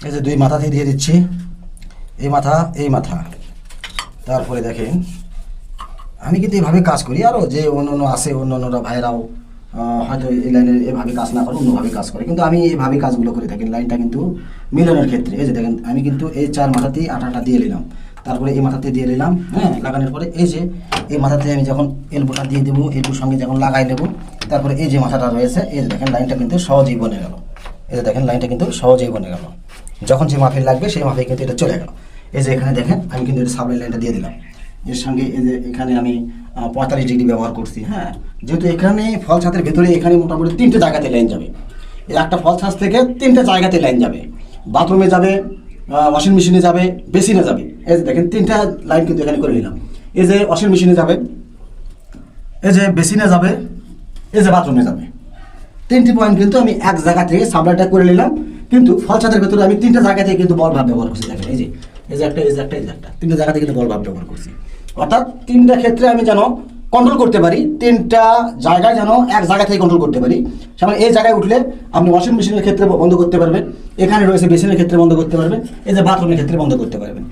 এই যে দুই মাথাতেই দিয়ে দিচ্ছি, এই মাথা এই মাথা। তারপরে দেখেন আমি কিন্তু এইভাবে কাজ করি, আরও যে অন্য আছে অন্যান্যরা ভাইরাও হয়তো এই লাইনে এভাবে কাজ না করে অন্যভাবে কাজ করে, কিন্তু আমি এইভাবে কাজগুলো করে থাকি লাইনটা কিন্তু মিলানোর ক্ষেত্রে। এই যে দেখেন আমি কিন্তু এই চার মাথাতেই আঠাটা দিয়ে নিলাম, তারপরে এই মাথাতে দিয়ে নিলাম, হ্যাঁ, লাগানোর পরে এই যে এই মাথাতে আমি যখন এলবোটা দিয়ে দেবো, এলবোর সঙ্গে যখন লাগাই দেবো, তারপরে এই যে মাথাটা রয়েছে, এই যে দেখেন লাইনটা কিন্তু সহজেই বনে গেল। এই যে দেখেন লাইনটা কিন্তু সহজেই বনে গেল, যখন যে মাফে লাগবে সেই মাফে কিন্তু এটা চলে গেল। এই যে এখানে দেখেন আমি কিন্তু এটা সাপ্লাই লাইনটা দিয়ে দিলাম, এর সঙ্গে এই যে এখানে আমি 45 ডিগ্রি ব্যবহার করছি। হ্যাঁ, যেহেতু এখানে ফল ছাদের ভেতরে এখানে মোটামুটি 3টে জায়গাতে লাইন যাবে, এই একটা ফল ছাদ থেকে 3টে জায়গাতে লাইন যাবে, বাথরুমে যাবে, ওয়াশিং মেশিনে যাবে, বেসিনে যাবে। এই যে দেখেন 3টা লাইন কিন্তু এখানে করে নিলাম। এই যে ওয়াশিং মেশিনে যাবে, এই যে বেসিনে যাবে, এই যে বাথরুমে যাবে। 3টি পয়েন্ট কিন্তু আমি এক জায়গা থেকে সাপ্লাইটা করে নিলাম, কিন্তু ফল ছাদের ভেতরে আমি 3টে জায়গা থেকে কিন্তু বল ভাব ব্যবহার করছি। দেখেন এই যে একটা, এই যে একটা, এই যে একটা, 3টে জায়গা থেকে কিন্তু বল ভাব ব্যবহার করছি। অর্থাৎ 3টা ক্ষেত্রে আমি যেন কন্ট্রোল করতে পারি, 3টা জায়গায় যেন এক জায়গা থেকে কন্ট্রোল করতে পারি। সেমন এই জায়গায় উঠলে আপনি ওয়াশিং মেশিনের ক্ষেত্রে বন্ধ করতে পারবেন, এখানে রয়েছে বেসিনের ক্ষেত্রে বন্ধ করতে পারবেন, এই যে বাথরুমের ক্ষেত্রে বন্ধ করতে পারবেন।